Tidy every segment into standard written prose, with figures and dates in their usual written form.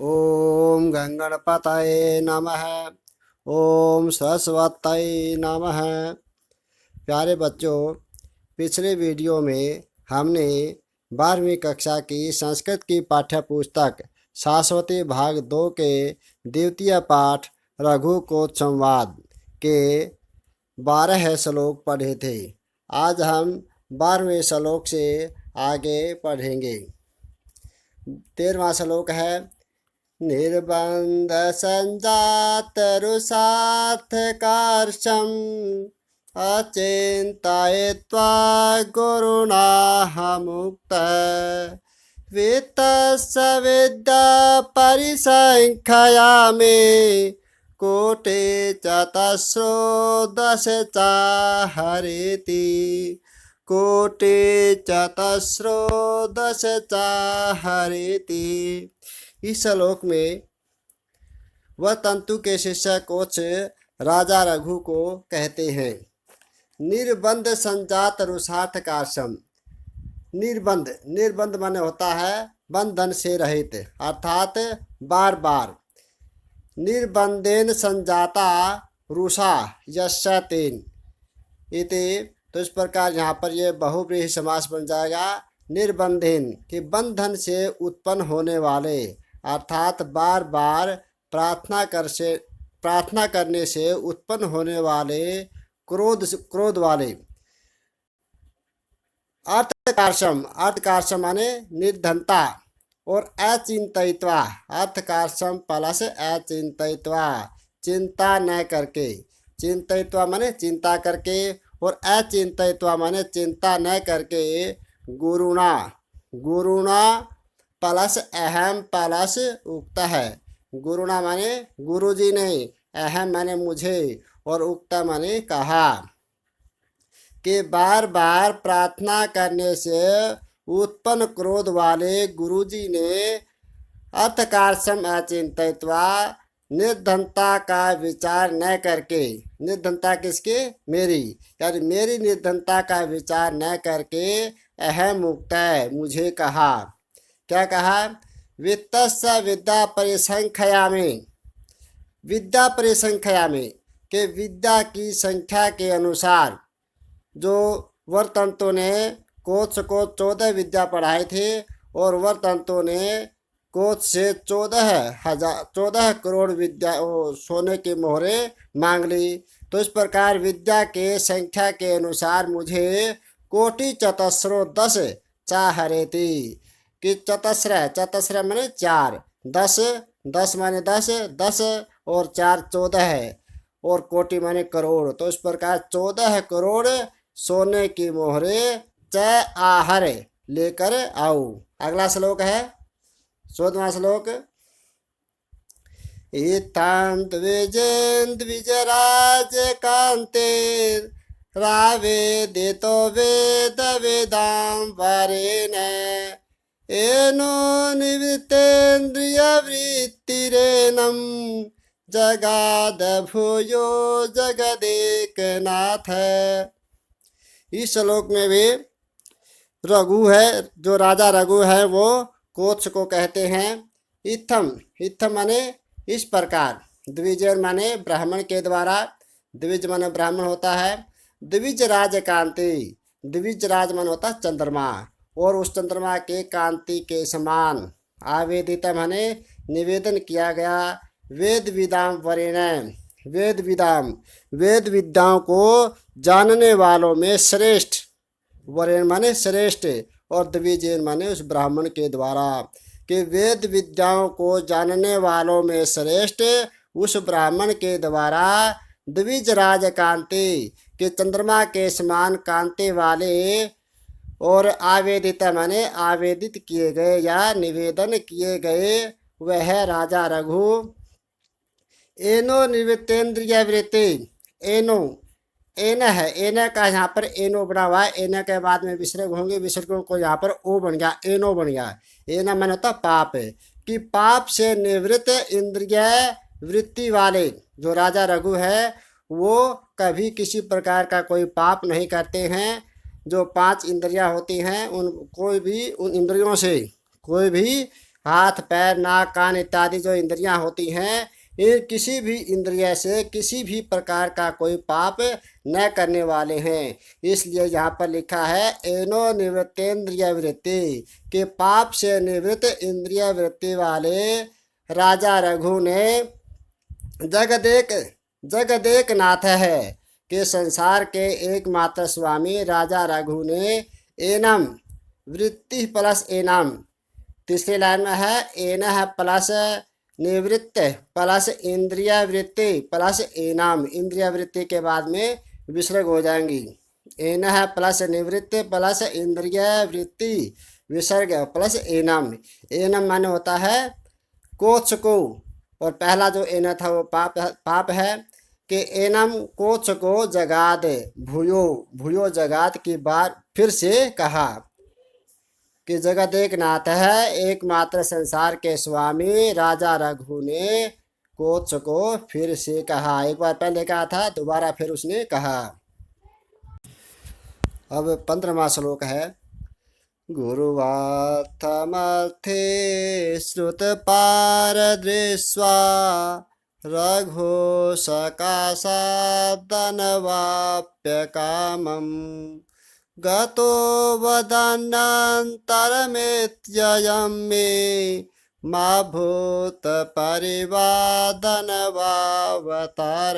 ओम गणपतये नमः। ओम सरस्वतये नमः। प्यारे बच्चों, पिछले वीडियो में हमने 12वीं कक्षा की संस्कृत की पाठ्य पुस्तक शाश्वती भाग 2 के द्वितीय पाठ रघुकोट संवाद के 12 श्लोक पढ़े थे। आज हम 12वें श्लोक से आगे पढ़ेंगे। 13वां श्लोक है। निर्बंध संजात रुषार्थकार्षम अचिंतयित्वा गुरुणाः मुक्त वित्तस्य विद्या परिसंख्यामि कोटि चतस्रो दश चाहरेति कोटि चतस्रो दश चाहरेति। इस श्लोक में वह तंतु के शिष्य कोच राजा रघु को कहते हैं। निर्बंध संजात रुषार्थ कार्षम। निर्बंध माने होता है बंधन से रहित, अर्थात बार बार। निर्बंधेन संजाता रुषा यस्य तेन इति। तो इस प्रकार यहाँ पर यह बहुव्रीहि समास बन जाएगा। निर्बंधेन कि बंधन से उत्पन्न होने वाले, अर्थात बार बार प्रार्थना करने से उत्पन्न होने वाले क्रोध वाले। अर्थकार्षम माने निर्धनता और अचिंतयित्वा। अर्थकार्षम प्लस अचिंतयित्वा, चिंता न करके। चिंतयित्वा माने चिंता करके और अचिंतयित्वा माने चिंता न करके। गुरुणा प्लस अहम प्लस उक्त है। गुरुणा माने गुरुजी ने, अहम माने मुझे और उक्त माने कहा कि बार बार प्रार्थना करने से उत्पन्न क्रोध वाले गुरुजी ने अर्थकार्षम अचिंतयित्वा, निर्धनता का विचार न करके। निर्धनता किसके? मेरी, यानी मेरी निर्धनता का विचार न करके अहम उक्त है, मुझे कहा। क्या कहा? वित्तस्य विद्या परिसंख्यामि। विद्या परिसंख्यामि के विद्या की संख्या के अनुसार। जो वर्तंतों ने कोच को 14 विद्या पढ़ाए थे और वर्तंतों ने कोच से 14 करोड़ विद्या सोने की मोहरे मांग ली। तो इस प्रकार विद्या के संख्या के अनुसार मुझे कोटि चतस्रो 10 चाहरेति कि चतस्र माने 4, 10 माने 10 और 4 14 है और कोटि माने करोड़। तो इस प्रकार 14 करोड़ सोने की मोहरे आहर लेकर आओ। अगला श्लोक है 14वां श्लोक। इत्थं द्विजराज कांते रावेदितो वेद वेदां वरेण एनो निवृत्तेन्द्रियवृत्तिरेनं जगाद भूयो जगदेकनाथ। इस श्लोक में भी रघु है, जो राजा रघु है, वो कोच को कहते हैं इत्थम माने इस प्रकार। द्विज माने ब्राह्मण के द्वारा, द्विज माने ब्राह्मण होता है। द्विज राज कांति, द्विज राज माने होता है चंद्रमा, और उस चंद्रमा के कांति के समान। आवेदित माने निवेदन किया गया। वेद विदाम वरेण, वेद विद्याओं को जानने वालों में श्रेष्ठ। वरेण माने श्रेष्ठ और द्विजेन माने उस ब्राह्मण के द्वारा। कि वेद विद्याओं को जानने वालों में श्रेष्ठ उस ब्राह्मण के द्वारा द्विज राज कांति के चंद्रमा के समान कांति वाले और आवेदित माने आवेदित किए गए या निवेदन किए गए वह राजा रघु। एनो निवृत्तेन्द्रिय वृत्ति। एन है, एन का यहाँ पर एनो बना हुआ है। एन के बाद में विसर्ग होंगे, विसर्गों को यहाँ पर ओ बन गया, एनो बन गया। एना मन होता पाप है कि पाप से निवृत्त इंद्रिय वृत्ति वाले जो राजा रघु है वो कभी किसी प्रकार का कोई पाप नहीं करते हैं। जो 5 इंद्रियां होती हैं उन इंद्रियों से कोई भी हाथ पैर नाक कान इत्यादि जो इंद्रियां होती हैं, इन किसी भी इंद्रिय से किसी भी प्रकार का कोई पाप न करने वाले हैं। इसलिए यहाँ पर लिखा है एनो निवृत्तेन्द्रिय वृत्ति, कि पाप से निवृत्त इंद्रिय वृत्ति वाले राजा रघु ने जगदेक नाथ है, कि संसार के एकमात्र स्वामी राजा रघु ने एनम वृत्ति प्लस एनम, तीसरी लाइन में है एन है प्लस निवृत्त प्लस इंद्रिय वृत्ति प्लस एनम, इंद्रिय वृत्ति के बाद में विसर्ग हो जाएंगी। एन है प्लस निवृत्त प्लस इंद्रिय वृत्ति विसर्ग प्लस एनम। एनम माने होता है कोच को, और पहला जो एन था वो पाप है, कि एनम कोच को जगाद भूयो, भूयो जगाद की बार फिर से कहा, कि जगदेक नाथ है एकमात्र संसार के स्वामी राजा रघु ने कोच को फिर से कहा। एक बार पहले कहा था, दोबारा फिर उसने कहा। अब 15वां श्लोक है। गुरुवार्थमर्थे श्रुत पारदृश्वा रघो सकाशादनवाप्य कामम् गतो वदन्नन्तरमेत्ययं मे मा भूत परिवादनवावतार।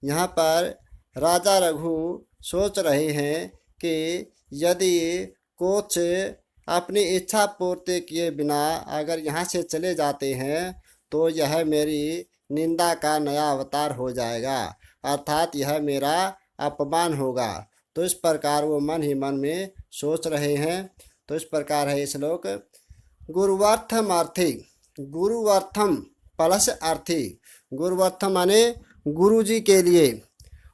यहाँ पर राजा रघु सोच रहे हैं कि यदि कोच अपनी इच्छा पूर्ति किए बिना अगर यहाँ से चले जाते हैं तो यह मेरी निंदा का नया अवतार हो जाएगा, अर्थात यह मेरा अपमान होगा। तो इस प्रकार वो मन ही मन में सोच रहे हैं। तो इस प्रकार है श्लोक। गुरुवार्थम अर्थी, गुरुवार्थम प्लस अर्थी, गुरुवार्थम माने गुरु जी के लिए,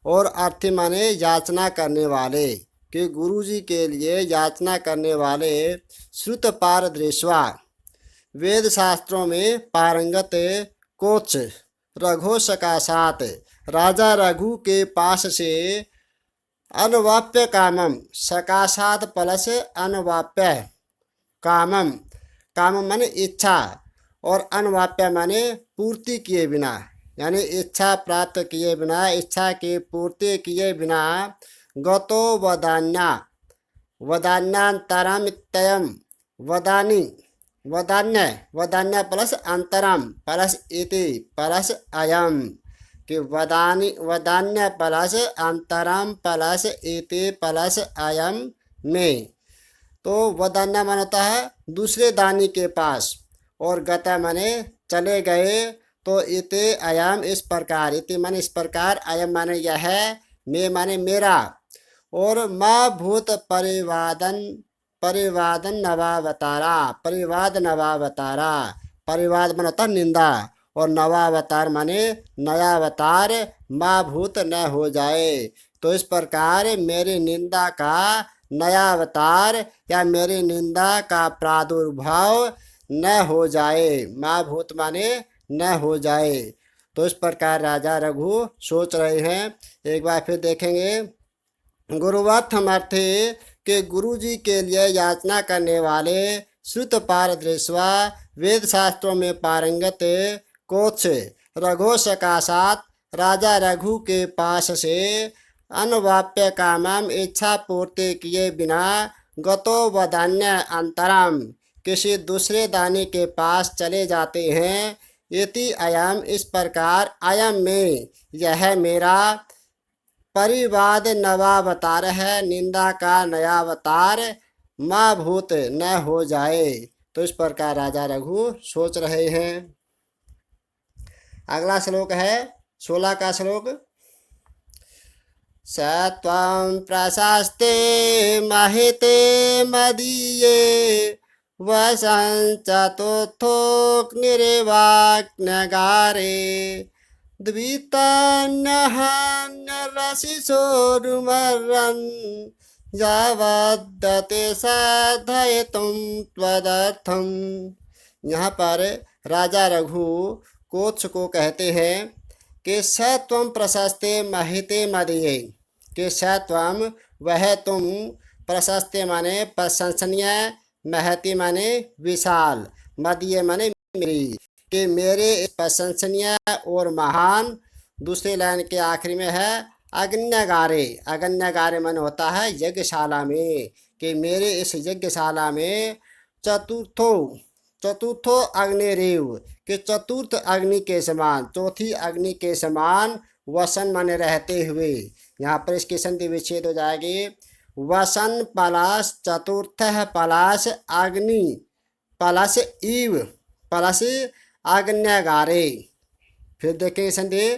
और अर्थी माने याचना करने वाले, कि गुरु जी के लिए याचना करने वाले श्रुत पारदृश्वा, वेद शास्त्रों में पारंगत कोच रघो सकाशात, राजा रघु के पास से अनवाप्य कामम, सकाशात प्लस अनवाप्य कामम, कामम माने इच्छा, और अनवाप्य माने पूर्ति किए बिना, यानी इच्छा प्राप्त किए बिना, इच्छा की पूर्ति किए बिना गतो वदान्या, वदान्यांतरम इत्ययम, वदानी वदान्य, वदान्य प्लस अंतरम प्लस इति प्लस अयम, कि वदान्य प्लस अंतरम प्लस इति प्लस अयम में। तो वदान्य माने होता है दूसरे दानी के पास, और गता माने चले गए। तो इति अयम इस प्रकार, इति माने इस प्रकार, अयम माने यह, में माने मेरा, और माँ भूत परिवादन नवावतारा, परिवाद नवावतारा, परिवाद माने होता निंदा, और नवावतार माने नया अवतार माँ भूत न हो जाए। तो इस प्रकार मेरी निंदा का नया अवतार या मेरी निंदा का प्रादुर्भाव न हो जाए, माँ भूत माने न हो जाए। तो इस प्रकार राजा रघु सोच रहे हैं। एक बार फिर देखेंगे। गुरुवार्थमर्थे, के गुरु जी के लिए याचना करने वाले श्रुत पारदृश्वा, वेद शास्त्रों में पारंगत कोच रघो सकाशात, राजा रघु के पास से अनवाप्य कामम, इच्छा पूर्ति किए बिना गतो वदान्य अंतरम, किसी दूसरे दानी के पास चले जाते हैं। इति अयम इस प्रकार, अयम में यह मेरा, परिवाद नवावतार है निंदा का नया अवतार, माँ भूत न हो जाए। तो इस प्रकार राजा रघु सोच रहे हैं। अगला श्लोक है 16 का श्लोक। स त्वं प्रशस्ते महिते मदीये वसं चतुर्थोऽग्निरेवाग्नगारे द्वितान्यहान्यरसिसोरुमर्रन् यावद्दते साधयितुं त्वदर्थम। यहाँ पर राजा रघु कोच को कहते हैं कि स त्वं प्रशस्ते महिते मदीये, कि स त्वं वह तुम, प्रशस्ते माने प्रशंसनीय, महति माने विशाल, मदीय माने मेरी, कि मेरे इस प्रशंसनीय और महान। दूसरी लाइन के आखिरी में है अग्न्यगारे। अग्न्यगारे मन होता है यज्ञशाला में, कि मेरे इस यज्ञशाला में चतुर्थो चतुर्थो अग्निरेव, कि चतुर्थ अग्नि के समान, चौथी अग्नि के समान वसन माने रहते हुए। यहाँ पर इसकी संधि विच्छेद हो जाएगी। वसन प्लस चतुर्थ प्लस अग्नि प्लस इव प्लस आग्न्यगारे। फिर देखेंगे संधि,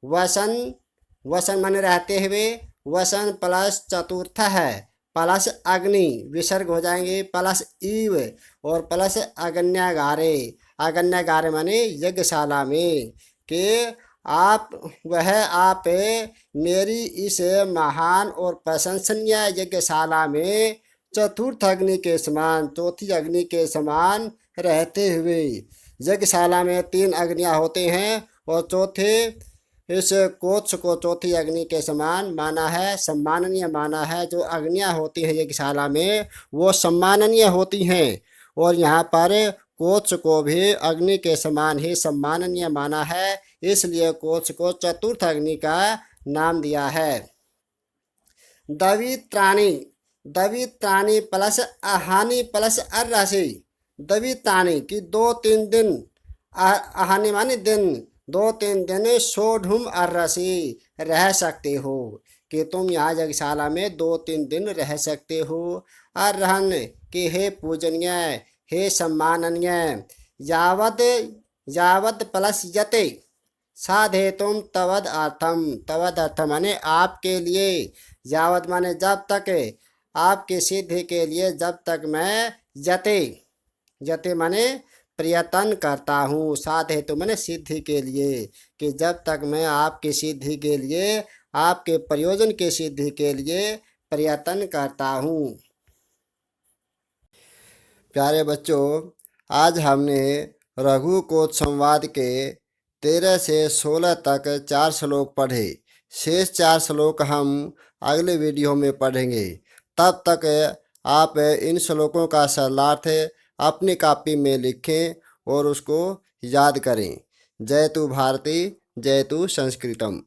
वसन वसन माने रहते हुए, वसन प्लस चतुर्थ है प्लस अग्नि विसर्ग हो जाएंगे प्लस इव और प्लस आग्न्यगारे। आग्न्यगारे माने यज्ञशाला में, कि आप मेरी इस महान और प्रशंसनीय यज्ञशाला में चतुर्थ अग्नि के समान, चौथी अग्नि के समान रहते हुए। यज्ञशाला में 3 अग्नियां होते हैं और चौथे इस कोत्स को चौथी अग्नि के समान माना है, सम्माननीय माना है। जो अग्नियां होती हैं यज्ञशाला में वो सम्माननीय होती हैं, और यहाँ पर कोत्स को भी अग्नि के समान ही सम्माननीय माना है, इसलिए कोत्स को चतुर्थ अग्नि का नाम दिया है। दवित्राणी, दवित्राणी प्लस अहानि प्लस अर्राशि। दवित्राणी की 2-3 दिन, अहानि माने दिन, 2-3 दिन सोढ़ुम अर्रसी रह सकते हो, कि तुम यहाँ यज्ञशाला में 2-3 दिन रह सकते हो। अर्हन कि हे पूजनीय, हे सम्माननीय। यावत यावत प्लस यते साधे तुम तवद अर्थम। तवद अर्थ माने आपके लिए, यावत माने जब तक, आपकी सिद्धि के लिए जब तक मैं यते, यते माने प्रयत्न करता हूँ, साध हेतु मैंने सिद्धि के लिए, कि जब तक मैं आपकी सिद्धि के लिए, आपके प्रयोजन की सिद्धि के लिए प्रयत्न करता हूँ। प्यारे बच्चों, आज हमने रघुकोट संवाद के 13 से 16 तक 4 श्लोक पढ़े। शेष 4 श्लोक हम अगले वीडियो में पढ़ेंगे। तब तक आप इन श्लोकों का सरलार्थ अपनी कॉपी में लिखें और उसको याद करें। जय तु भारती, जय तु संस्कृतम।